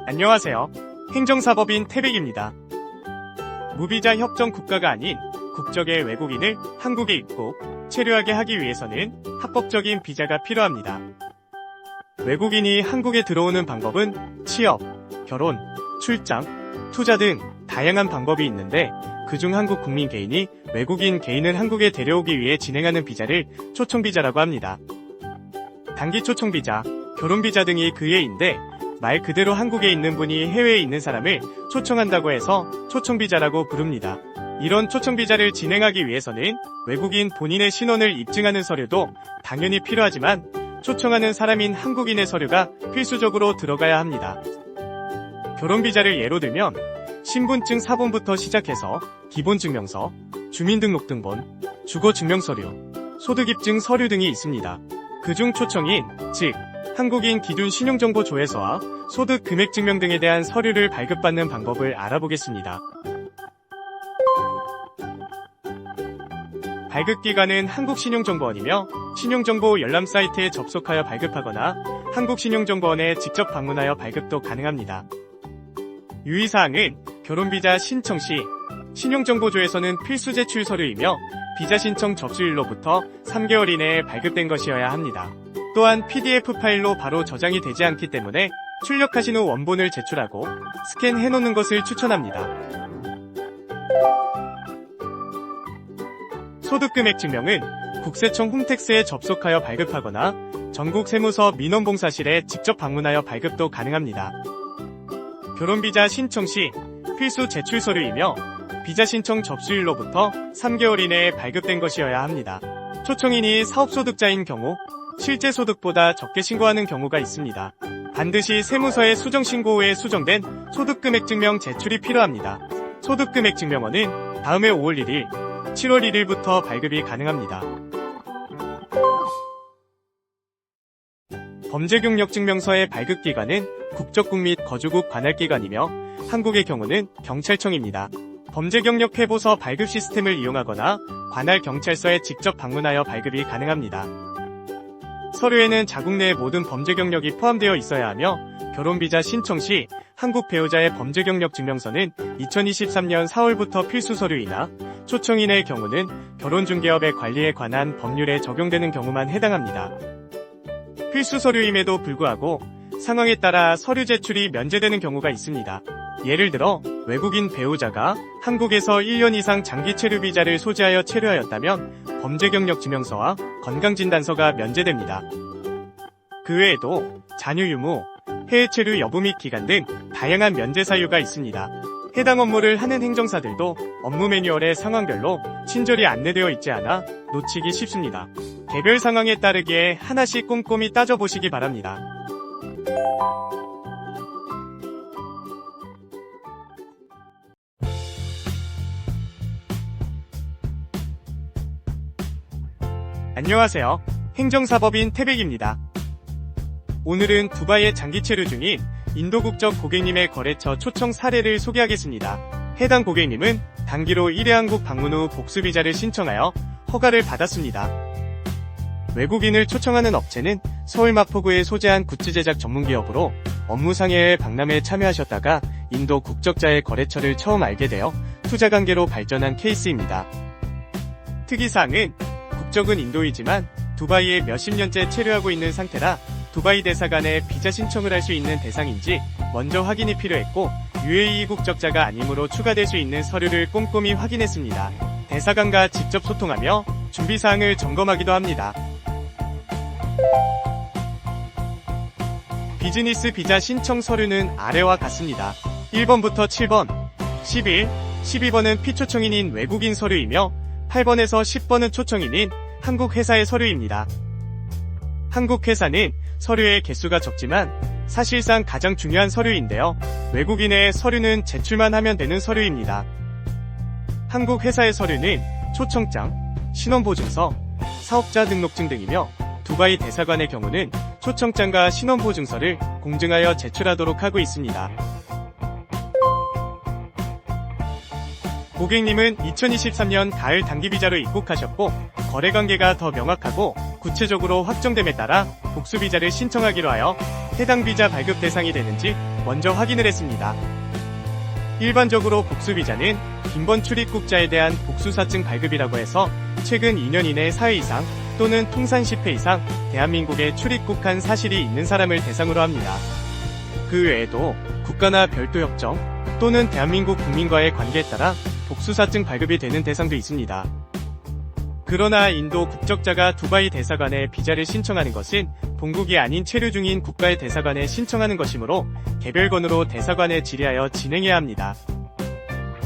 안녕하세요. 행정사법인 태백입니다. 무비자 협정 국가가 아닌 국적의 외국인을 한국에 입국, 체류하게 하기 위해서는 합법적인 비자가 필요합니다. 외국인이 한국에 들어오는 방법은 취업, 결혼, 출장, 투자 등 다양한 방법이 있는데 그중 한국 국민 개인이 외국인 개인을 한국에 데려오기 위해 진행하는 비자를 초청비자라고 합니다. 단기 초청비자, 결혼비자 등이 그 예인데 말 그대로 한국에 있는 분이 해외에 있는 사람을 초청한다고 해서 초청비자라고 부릅니다. 이런 초청비자를 진행하기 위해서는 외국인 본인의 신원을 입증하는 서류도 당연히 필요하지만 초청하는 사람인 한국인의 서류가 필수적으로 들어가야 합니다. 결혼비자를 예로 들면 신분증 사본부터 시작해서 기본증명서, 주민등록등본, 주거증명서류, 소득입증 서류 등이 있습니다. 그중 초청인, 즉 한국인 기준 신용정보조회서와 소득금액증명 등에 대한 서류를 발급받는 방법을 알아보겠습니다. 발급기관은 한국신용정보원이며 신용정보 열람 사이트에 접속하여 발급하거나 한국신용정보원에 직접 방문하여 발급도 가능합니다. 유의사항은 결혼비자 신청 시 신용정보조에서는 필수 제출 서류이며 비자 신청 접수일로부터 3개월 이내에 발급된 것이어야 합니다. 또한 PDF 파일로 바로 저장이 되지 않기 때문에 출력하신 후 원본을 제출하고 스캔해놓는 것을 추천합니다. 소득금액 증명은 국세청 홈택스에 접속하여 발급하거나 전국 세무서 민원봉사실에 직접 방문하여 발급도 가능합니다. 결혼비자 신청 시 필수 제출 서류이며 비자 신청 접수일로부터 3개월 이내에 발급된 것이어야 합니다. 초청인이 사업소득자인 경우 실제 소득보다 적게 신고하는 경우가 있습니다. 반드시 세무서에 수정신고 후에 수정된 소득금액증명 제출이 필요합니다. 소득금액증명원은 다음해 5월 1일, 7월 1일부터 발급이 가능합니다. 범죄경력증명서의 발급기관은 국적국 및 거주국 관할기관이며 한국의 경우는 경찰청입니다. 범죄경력회보서 발급 시스템을 이용하거나 관할 경찰서에 직접 방문하여 발급이 가능합니다. 서류에는 자국 내의 모든 범죄 경력이 포함되어 있어야 하며 결혼비자 신청 시 한국 배우자의 범죄 경력 증명서는 2023년 4월부터 필수 서류이나 초청인의 경우는 결혼중개업의 관리에 관한 법률에 적용되는 경우만 해당합니다. 필수 서류임에도 불구하고 상황에 따라 서류 제출이 면제되는 경우가 있습니다. 예를 들어 외국인 배우자가 한국에서 1년 이상 장기 체류 비자를 소지하여 체류하였다면 범죄 경력 증명서와 건강진단서가 면제됩니다. 그 외에도 자녀 유무, 해외 체류 여부 및 기간 등 다양한 면제 사유가 있습니다. 해당 업무를 하는 행정사들도 업무 매뉴얼에 상황별로 친절히 안내되어 있지 않아 놓치기 쉽습니다. 개별 상황에 따르기에 하나씩 꼼꼼히 따져보시기 바랍니다. 안녕하세요. 행정사법인 태백입니다. 오늘은 두바이에 장기 체류 중인 인도 국적 고객님의 거래처 초청 사례를 소개하겠습니다. 해당 고객님은 단기로 1회 한국 방문 후 복수비자를 신청하여 허가를 받았습니다. 외국인을 초청하는 업체는 서울 마포구에 소재한 굿즈 제작 전문기업으로 업무상 해외 박람회에 참여하셨다가 인도 국적자의 거래처를 처음 알게 되어 투자관계로 발전한 케이스입니다. 특이사항은 국적은 인도이지만 두바이에 몇십 년째 체류하고 있는 상태라 두바이 대사관에 비자 신청을 할 수 있는 대상인지 먼저 확인이 필요했고 UAE 국적자가 아니므로 추가될 수 있는 서류를 꼼꼼히 확인했습니다. 대사관과 직접 소통하며 준비사항을 점검하기도 합니다. 비즈니스 비자 신청 서류는 아래와 같습니다. 1번부터 7번, 11, 12번은 피초청인인 외국인 서류이며 8번에서 10번은 초청인인 한국 회사의 서류입니다. 한국 회사는 서류의 개수가 적지만 사실상 가장 중요한 서류인데요. 외국인의 서류는 제출만 하면 되는 서류입니다. 한국 회사의 서류는 초청장, 신원보증서, 사업자 등록증 등이며 두바이 대사관의 경우는 초청장과 신원보증서를 공증하여 제출하도록 하고 있습니다. 고객님은 2023년 가을 단기비자로 입국하셨고 거래관계가 더 명확하고 구체적으로 확정됨에 따라 복수비자를 신청하기로 하여 해당 비자 발급 대상이 되는지 먼저 확인을 했습니다. 일반적으로 복수비자는 빈번 출입국자에 대한 복수사증 발급이라고 해서 최근 2년 이내 4회 이상 또는 통산 10회 이상 대한민국에 출입국한 사실이 있는 사람을 대상으로 합니다. 그 외에도 국가나 별도 협정 또는 대한민국 국민과의 관계에 따라 복수사증 발급이 되는 대상도 있습니다. 그러나 인도 국적자가 두바이 대사관에 비자를 신청하는 것은 본국이 아닌 체류 중인 국가의 대사관에 신청하는 것이므로 개별 건으로 대사관에 질의하여 진행해야 합니다.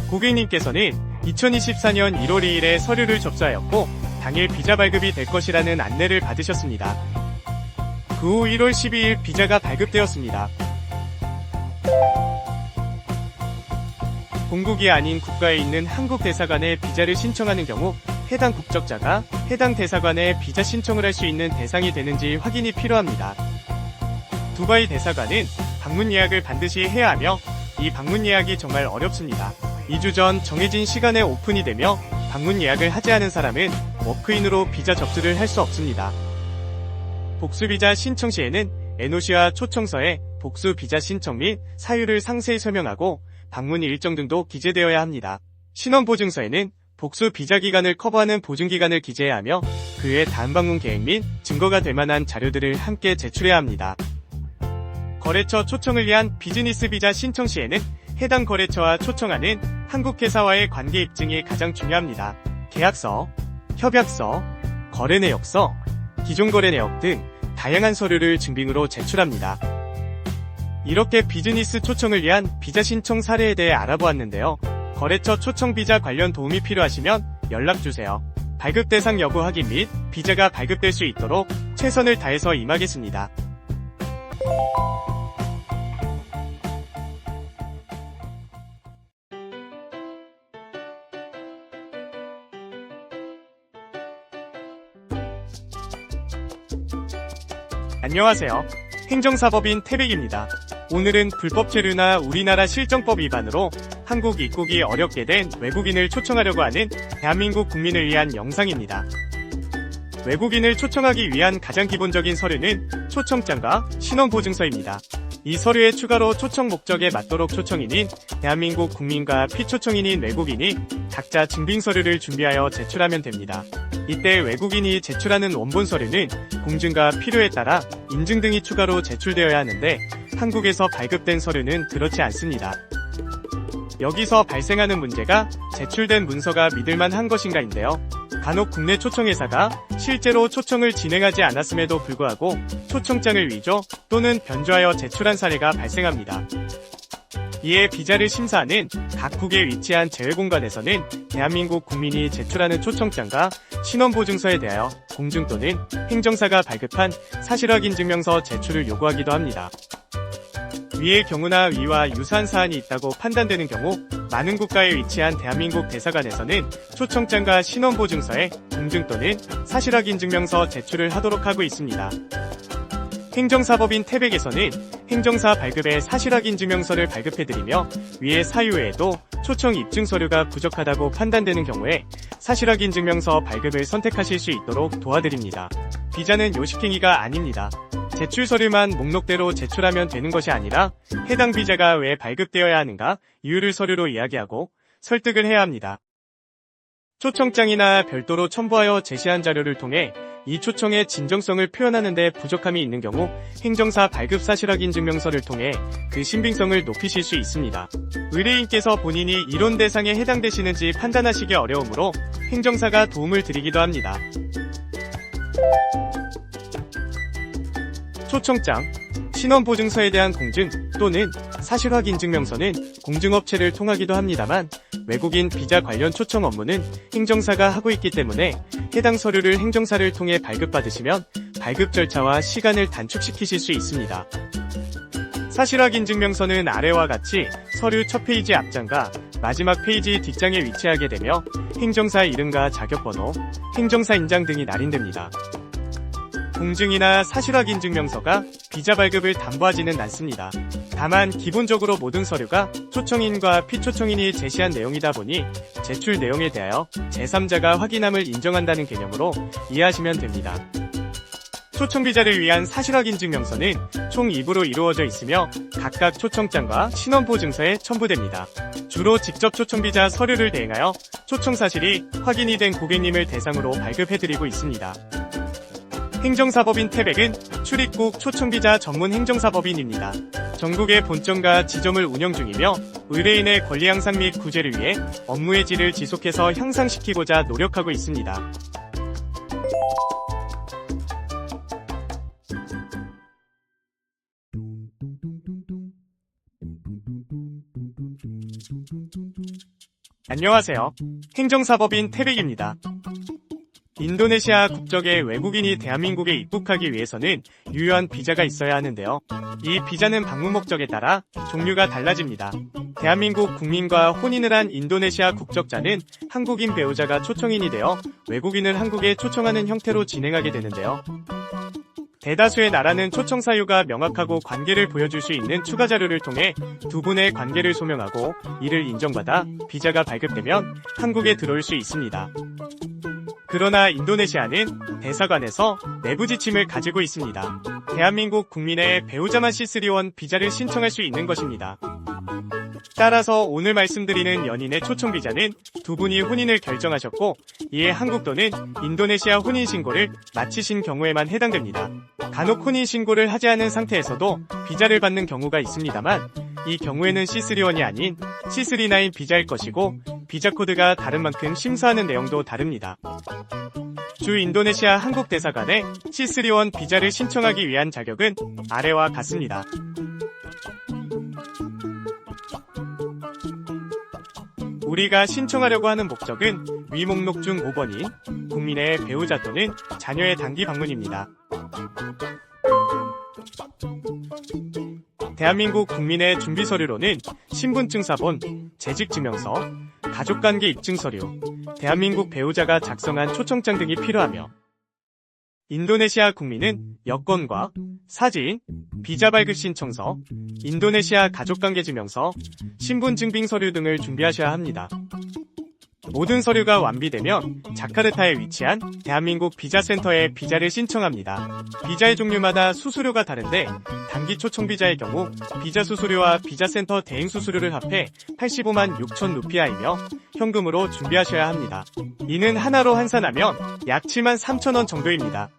고객님께서는 2024년 1월 2일에 서류를 접수하였고 당일 비자 발급이 될 것이라는 안내를 받으셨습니다. 그 후 1월 12일 비자가 발급되었습니다. 본국이 아닌 국가에 있는 한국 대사관에 비자를 신청하는 경우 해당 국적자가 해당 대사관에 비자 신청을 할 수 있는 대상이 되는지 확인이 필요합니다. 두바이 대사관은 방문 예약을 반드시 해야 하며 이 방문 예약이 정말 어렵습니다. 2주 전 정해진 시간에 오픈이 되며 방문 예약을 하지 않은 사람은 워크인으로 비자 접수를 할 수 없습니다. 복수비자 신청 시에는 NOC와 초청서에 복수비자 신청 및 사유를 상세히 설명하고 방문 일정 등도 기재되어야 합니다. 신원보증서에는 복수 비자 기간을 커버하는 보증기간을 기재해야 하며 그 외 다음 방문 계획 및 증거가 될 만한 자료들을 함께 제출해야 합니다. 거래처 초청을 위한 비즈니스 비자 신청 시에는 해당 거래처와 초청하는 한국 회사와의 관계 입증이 가장 중요합니다. 계약서, 협약서, 거래 내역서, 기존 거래 내역 등 다양한 서류를 증빙으로 제출합니다. 이렇게 비즈니스 초청을 위한 비자 신청 사례에 대해 알아보았는데요. 거래처 초청 비자 관련 도움이 필요하시면 연락주세요. 발급 대상 여부 확인 및 비자가 발급될 수 있도록 최선을 다해서 임하겠습니다. 안녕하세요. 행정사법인 태백입니다. 오늘은 불법 체류나 우리나라 실정법 위반으로 한국 입국이 어렵게 된 외국인을 초청하려고 하는 대한민국 국민을 위한 영상입니다. 외국인을 초청하기 위한 가장 기본적인 서류는 초청장과 신원보증서입니다. 이 서류에 추가로 초청 목적에 맞도록 초청인인 대한민국 국민과 피초청인인 외국인이 각자 증빙서류를 준비하여 제출하면 됩니다. 이때 외국인이 제출하는 원본 서류는 공증과 필요에 따라 인증 등이 추가로 제출되어야 하는데 한국에서 발급된 서류는 그렇지 않습니다. 여기서 발생하는 문제가 제출된 문서가 믿을만한 것인가인데요. 간혹 국내 초청회사가 실제로 초청을 진행하지 않았음에도 불구하고 초청장을 위조 또는 변조하여 제출한 사례가 발생합니다. 이에 비자를 심사하는 각국에 위치한 제외공간에서는 대한민국 국민이 제출하는 초청장과 신원보증서에 대하여 공증 또는 행정사가 발급한 사실확인증명서 제출을 요구하기도 합니다. 위의 경우나 위와 유사한 사안이 있다고 판단되는 경우 많은 국가에 위치한 대한민국 대사관에서는 초청장과 신원보증서에 공증 또는 사실확인증명서 제출을 하도록 하고 있습니다. 행정사법인 태백에서는 행정사 발급에 사실확인증명서를 발급해드리며 위의 사유 외에도 초청 입증서류가 부족하다고 판단되는 경우에 사실확인증명서 발급을 선택하실 수 있도록 도와드립니다. 비자는 요식행위가 아닙니다. 제출 서류만 목록대로 제출하면 되는 것이 아니라 해당 비자가 왜 발급되어야 하는가 이유를 서류로 이야기하고 설득을 해야 합니다. 초청장이나 별도로 첨부하여 제시한 자료를 통해 이 초청의 진정성을 표현하는 데 부족함이 있는 경우 행정사 발급 사실확인증명서를 통해 그 신빙성을 높이실 수 있습니다. 의뢰인께서 본인이 이론 대상에 해당되시는지 판단하시기 어려우므로 행정사가 도움을 드리기도 합니다. 초청장, 신원보증서에 대한 공증 또는 사실확인증명서는 공증업체를 통하기도 합니다만 외국인 비자 관련 초청 업무는 행정사가 하고 있기 때문에 해당 서류를 행정사를 통해 발급받으시면 발급 절차와 시간을 단축시키실 수 있습니다. 사실확인증명서는 아래와 같이 서류 첫 페이지 앞장과 마지막 페이지 뒷장에 위치하게 되며 행정사 이름과 자격번호, 행정사 인장 등이 날인됩니다. 공증이나 사실확인증명서가 비자 발급을 담보하지는 않습니다. 다만 기본적으로 모든 서류가 초청인과 피초청인이 제시한 내용이다 보니 제출 내용에 대하여 제3자가 확인함을 인정한다는 개념으로 이해하시면 됩니다. 초청비자를 위한 사실확인증명서는 총 2부로 이루어져 있으며 각각 초청장과 신원보증서에 첨부됩니다. 주로 직접 초청비자 서류를 대행하여 초청 사실이 확인이 된 고객님을 대상으로 발급해드리고 있습니다. 행정사법인 태백은 출입국 초청비자 전문 행정사법인입니다. 전국의 본점과 지점을 운영 중이며 의뢰인의 권리 향상 및 구제를 위해 업무의 질을 지속해서 향상시키고자 노력하고 있습니다. 안녕하세요. 행정사법인 태백입니다. 인도네시아 국적의 외국인이 대한민국에 입국하기 위해서는 유효한 비자가 있어야 하는데요. 이 비자는 방문 목적에 따라 종류가 달라집니다. 대한민국 국민과 혼인을 한 인도네시아 국적자는 한국인 배우자가 초청인이 되어 외국인을 한국에 초청하는 형태로 진행하게 되는데요. 대다수의 나라는 초청 사유가 명확하고 관계를 보여줄 수 있는 추가 자료를 통해 두 분의 관계를 소명하고 이를 인정받아 비자가 발급되면 한국에 들어올 수 있습니다. 그러나 인도네시아는 대사관에서 내부 지침을 가지고 있습니다. 대한민국 국민의 배우자만 C3원 비자를 신청할 수 있는 것입니다. 따라서 오늘 말씀드리는 연인의 초청 비자는 두 분이 혼인을 결정하셨고 이에 한국 또는 인도네시아 혼인신고를 마치신 경우에만 해당됩니다. 간혹 혼인신고를 하지 않은 상태에서도 비자를 받는 경우가 있습니다만 이 경우에는 C3원이 아닌 C39 비자일 것이고 비자 코드가 다른 만큼 심사하는 내용도 다릅니다. 주 인도네시아 한국 대사관에 C3원 비자를 신청하기 위한 자격은 아래와 같습니다. 우리가 신청하려고 하는 목적은 위 목록 중 5번인 국민의 배우자 또는 자녀의 단기 방문입니다. 대한민국 국민의 준비 서류로는 신분증사본, 재직증명서, 가족관계 입증서류, 대한민국 배우자가 작성한 초청장 등이 필요하며 인도네시아 국민은 여권과 사진, 비자 발급 신청서, 인도네시아 가족관계증명서, 신분증빙 서류 등을 준비하셔야 합니다. 모든 서류가 완비되면 자카르타에 위치한 대한민국 비자센터에 비자를 신청합니다. 비자의 종류마다 수수료가 다른데 단기 초청 비자의 경우 비자 수수료와 비자센터 대행 수수료를 합해 85만 6천 루피아이며 현금으로 준비하셔야 합니다. 이는 하나로 환산하면 약 7만 3천 원 정도입니다.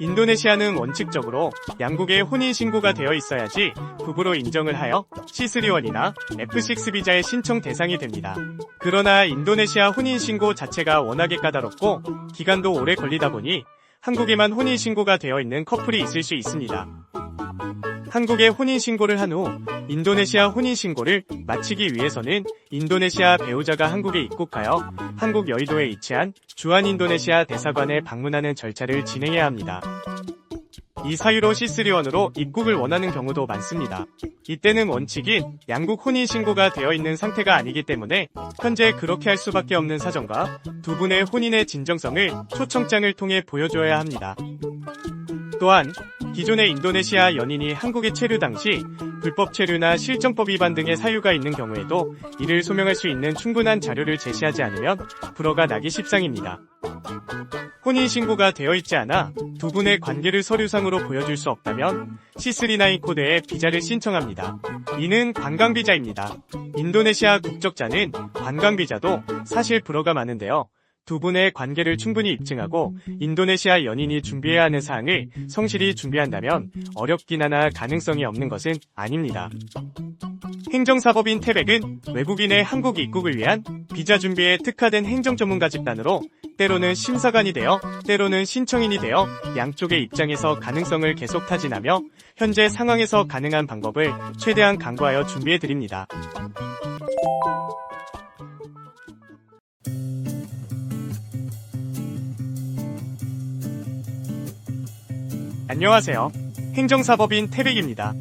인도네시아는 원칙적으로 양국의 혼인신고가 되어 있어야지 부부로 인정을 하여 C3원이나 F6 비자의 신청 대상이 됩니다. 그러나 인도네시아 혼인신고 자체가 워낙에 까다롭고 기간도 오래 걸리다 보니 한국에만 혼인신고가 되어 있는 커플이 있을 수 있습니다. 한국에 혼인신고를 한 후 인도네시아 혼인신고를 마치기 위해서는 인도네시아 배우자가 한국에 입국하여 한국 여의도에 위치한 주한 인도네시아 대사관에 방문하는 절차를 진행해야 합니다. 이 사유로 C3원으로 입국을 원하는 경우도 많습니다. 이때는 원칙인 양국 혼인신고가 되어 있는 상태가 아니기 때문에 현재 그렇게 할 수밖에 없는 사정과 두 분의 혼인의 진정성을 초청장을 통해 보여줘야 합니다. 또한 기존의 인도네시아 연인이 한국에 체류 당시 불법 체류나 실정법 위반 등의 사유가 있는 경우에도 이를 소명할 수 있는 충분한 자료를 제시하지 않으면 불허가 나기 십상입니다. 혼인신고가 되어 있지 않아 두 분의 관계를 서류상으로 보여줄 수 없다면 C39 코드에 비자를 신청합니다. 이는 관광비자입니다. 인도네시아 국적자는 관광비자도 사실 불허가 많은데요. 두 분의 관계를 충분히 입증하고 인도네시아 연인이 준비해야 하는 사항을 성실히 준비한다면 어렵긴 하나 가능성이 없는 것은 아닙니다. 행정사법인 태백은 외국인의 한국 입국을 위한 비자 준비에 특화된 행정전문가 집단으로 때로는 심사관이 되어 때로는 신청인이 되어 양쪽의 입장에서 가능성을 계속 타진하며 현재 상황에서 가능한 방법을 최대한 강구하여 준비해드립니다. 안녕하세요. 행정사법인 태백입니다.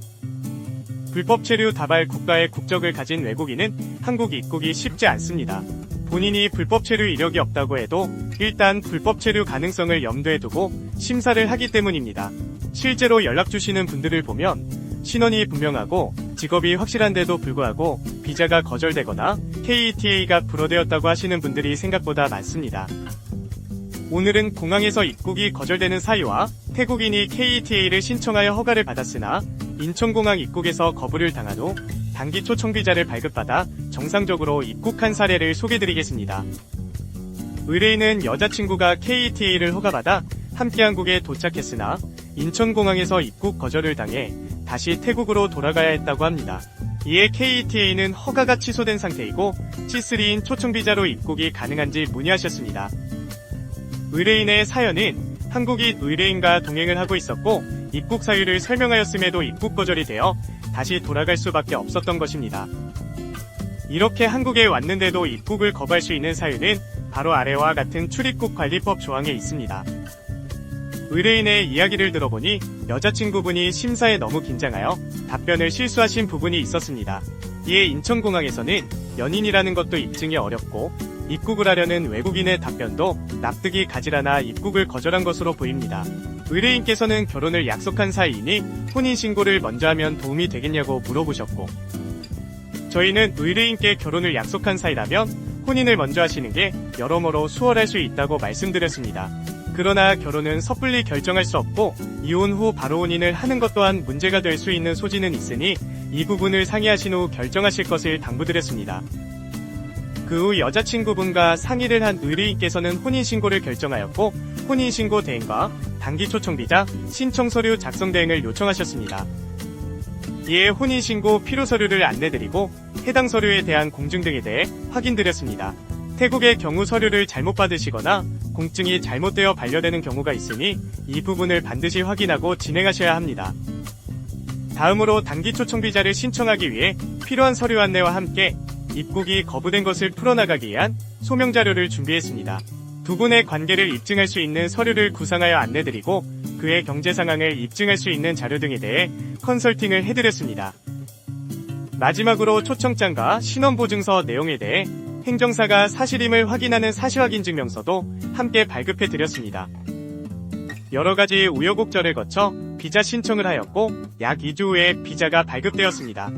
불법 체류 다발 국가의 국적을 가진 외국인은 한국 입국이 쉽지 않습니다. 본인이 불법 체류 이력이 없다고 해도 일단 불법 체류 가능성을 염두에 두고 심사를 하기 때문입니다. 실제로 연락 주시는 분들을 보면 신원이 분명하고 직업이 확실한데도 불구하고 비자가 거절되거나 KETA가 불허되었다고 하시는 분들이 생각보다 많습니다. 오늘은 공항에서 입국이 거절되는 사유와 태국인이 KETA를 신청하여 허가를 받았으나 인천공항 입국에서 거부를 당한 후 단기 초청 비자를 발급받아 정상적으로 입국한 사례를 소개드리겠습니다. 의뢰인은 여자친구가 KETA를 허가받아 함께 한국에 도착했으나 인천공항에서 입국 거절을 당해 다시 태국으로 돌아가야 했다고 합니다. 이에 KETA는 허가가 취소된 상태이고 C3인 초청비자로 입국이 가능한지 문의하셨습니다. 의뢰인의 사연은 한국인 의뢰인과 동행을 하고 있었고 입국 사유를 설명하였음에도 입국 거절이 되어 다시 돌아갈 수밖에 없었던 것입니다. 이렇게 한국에 왔는데도 입국을 거부할 수 있는 사유는 바로 아래와 같은 출입국 관리법 조항에 있습니다. 의뢰인의 이야기를 들어보니 여자친구분이 심사에 너무 긴장하여 답변을 실수하신 부분이 있었습니다. 이에 인천공항에서는 연인이라는 것도 입증이 어렵고 입국을 하려는 외국인의 답변도 납득이 가질 않아 입국을 거절한 것으로 보입니다. 의뢰인께서는 결혼을 약속한 사이이니 혼인신고를 먼저 하면 도움이 되겠냐고 물어보셨고, 저희는 의뢰인께 결혼을 약속한 사이라면 혼인을 먼저 하시는 게 여러모로 수월할 수 있다고 말씀드렸습니다. 그러나 결혼은 섣불리 결정할 수 없고 이혼 후 바로 혼인을 하는 것 또한 문제가 될 수 있는 소지는 있으니 이 부분을 상의하신 후 결정하실 것을 당부드렸습니다. 그 후 여자친구분과 상의를 한 의뢰인께서는 혼인신고를 결정하였고 혼인신고 대행과 단기 초청비자 신청 서류 작성 대행을 요청하셨습니다. 이에 혼인신고 필요 서류를 안내드리고 해당 서류에 대한 공증 등에 대해 확인드렸습니다. 태국의 경우 서류를 잘못 받으시거나 공증이 잘못되어 반려되는 경우가 있으니 이 부분을 반드시 확인하고 진행하셔야 합니다. 다음으로 단기 초청비자를 신청하기 위해 필요한 서류 안내와 함께 입국이 거부된 것을 풀어나가기 위한 소명자료를 준비했습니다. 두 분의 관계를 입증할 수 있는 서류를 구상하여 안내드리고 그의 경제 상황을 입증할 수 있는 자료 등에 대해 컨설팅을 해드렸습니다. 마지막으로 초청장과 신원보증서 내용에 대해 행정사가 사실임을 확인하는 사실확인증명서도 함께 발급해드렸습니다. 여러가지 우여곡절을 거쳐 비자 신청을 하였고 약 2주 후에 비자가 발급되었습니다.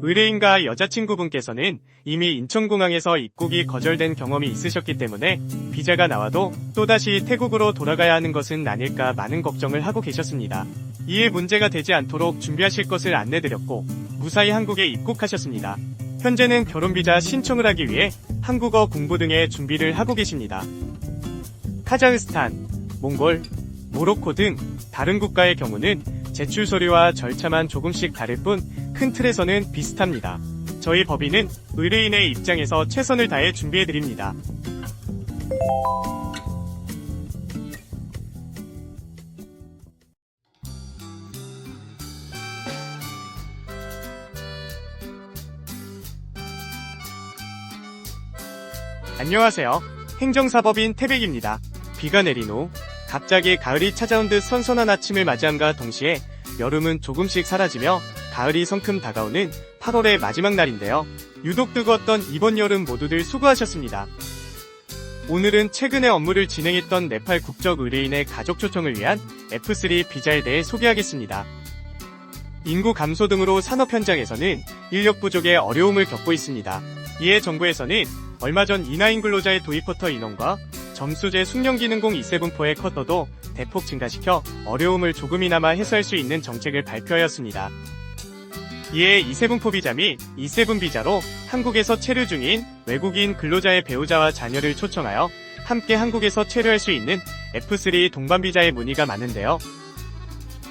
의뢰인과 여자친구분께서는 이미 인천공항에서 입국이 거절된 경험이 있으셨기 때문에 비자가 나와도 또다시 태국으로 돌아가야 하는 것은 아닐까 많은 걱정을 하고 계셨습니다. 이에 문제가 되지 않도록 준비하실 것을 안내드렸고 무사히 한국에 입국하셨습니다. 현재는 결혼비자 신청을 하기 위해 한국어 공부 등의 준비를 하고 계십니다. 카자흐스탄, 몽골, 모로코 등 다른 국가의 경우는 제출 서류와 절차만 조금씩 다를 뿐 큰 틀에서는 비슷합니다. 저희 법인은 의뢰인의 입장에서 최선을 다해 준비해드립니다. 안녕하세요. 행정사법인 태백입니다. 비가 내린 후 갑자기 가을이 찾아온 듯 선선한 아침을 맞이함과 동시에 여름은 조금씩 사라지며 가을이 성큼 다가오는 8월의 마지막 날인데요. 유독 뜨거웠던 이번 여름 모두들 수고하셨습니다. 오늘은 최근에 업무를 진행했던 네팔 국적 의뢰인의 가족 초청을 위한 F3 비자에 대해 소개하겠습니다. 인구 감소 등으로 산업 현장에서는 인력 부족에 어려움을 겪고 있습니다. 이에 정부에서는 얼마 전 E9 근로자의 도입쿼터 인원과 점수제 숙련기능공 E7포의 쿼터도 대폭 증가시켜 어려움을 조금이나마 해소할 수 있는 정책을 발표하였습니다. 이에 E7포 비자 및 E7 비자로 한국에서 체류 중인 외국인 근로자의 배우자와 자녀를 초청하여 함께 한국에서 체류할 수 있는 F3 동반 비자의 문의가 많은데요.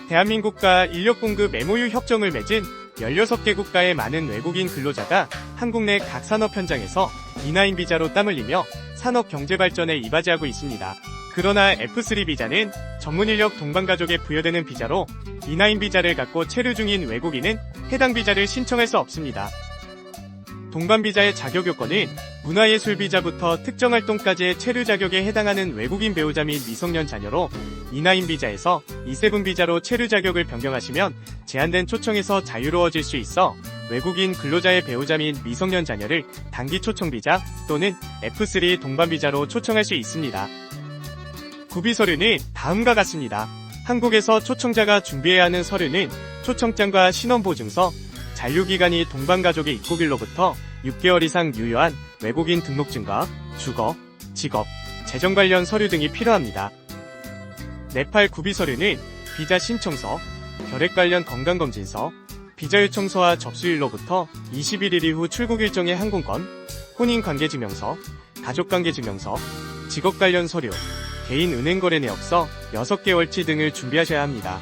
대한민국과 인력 공급 MOU 협정을 맺은 16개 국가의 많은 외국인 근로자가 한국 내 각 산업 현장에서 E9 비자로 땀 흘리며 산업 경제 발전에 이바지하고 있습니다. 그러나 F3 비자는 전문 인력 동반가족에 부여되는 비자로 E9 비자를 갖고 체류 중인 외국인은 해당 비자를 신청할 수 없습니다. 동반 비자의 자격 요건은 문화예술 비자부터 특정 활동까지의 체류 자격에 해당하는 외국인 배우자 및 미성년 자녀로 E9 비자에서 E7 비자로 체류 자격을 변경하시면 제한된 초청에서 자유로워질 수 있어 외국인 근로자의 배우자 및 미성년 자녀를 단기 초청 비자 또는 F3 동반 비자로 초청할 수 있습니다. 구비 서류는 다음과 같습니다. 한국에서 초청자가 준비해야 하는 서류는 초청장과 신원보증서, 잔류기간이 동반가족의 입국일로부터 6개월 이상 유효한 외국인 등록증과 주거, 직업, 재정 관련 서류 등이 필요합니다. 네팔 구비 서류는 비자 신청서, 결핵 관련 건강검진서, 비자 요청서와 접수일로부터 21일 이후 출국 일정의 항공권, 혼인관계증명서, 가족관계증명서, 직업 관련 서류, 개인 은행거래 내역서 6개월치 등을 준비하셔야 합니다.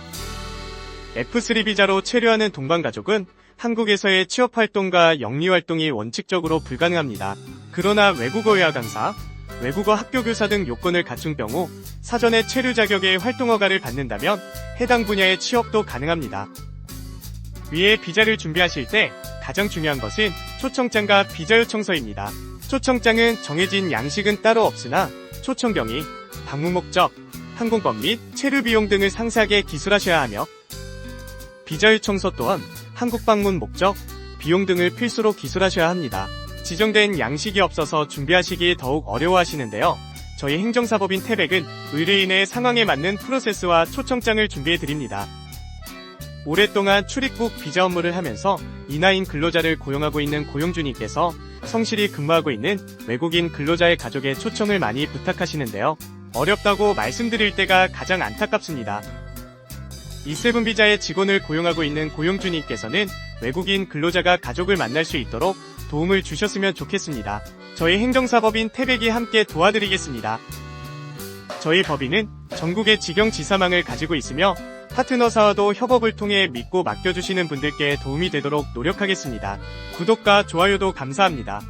F3 비자로 체류하는 동반가족은 한국에서의 취업활동과 영리활동이 원칙적으로 불가능합니다. 그러나 외국어 회화 강사, 외국어 학교교사 등 요건을 갖춘 경우 사전에 체류 자격의 활동허가를 받는다면 해당 분야의 취업도 가능합니다. 위에 비자를 준비하실 때 가장 중요한 것은 초청장과 비자 요청서입니다. 초청장은 정해진 양식은 따로 없으나 초청 경위, 방문 목적, 항공권 및 체류 비용 등을 상세하게 기술하셔야 하며 비자 요청서 또한 한국 방문 목적, 비용 등을 필수로 기술하셔야 합니다. 지정된 양식이 없어서 준비하시기 더욱 어려워하시는데요. 저희 행정사법인 태백은 의뢰인의 상황에 맞는 프로세스와 초청장을 준비해드립니다. 오랫동안 출입국 비자 업무를 하면서 이나인 근로자를 고용하고 있는 고용주님께서 성실히 근무하고 있는 외국인 근로자의 가족의 초청을 많이 부탁하시는데요. 어렵다고 말씀드릴 때가 가장 안타깝습니다. E7 비자의 직원을 고용하고 있는 고용주님께서는 외국인 근로자가 가족을 만날 수 있도록 도움을 주셨으면 좋겠습니다. 저희 행정사법인 태백이 함께 도와드리겠습니다. 저희 법인은 전국의 직영지사망을 가지고 있으며 파트너사와도 협업을 통해 믿고 맡겨주시는 분들께 도움이 되도록 노력하겠습니다. 구독과 좋아요도 감사합니다.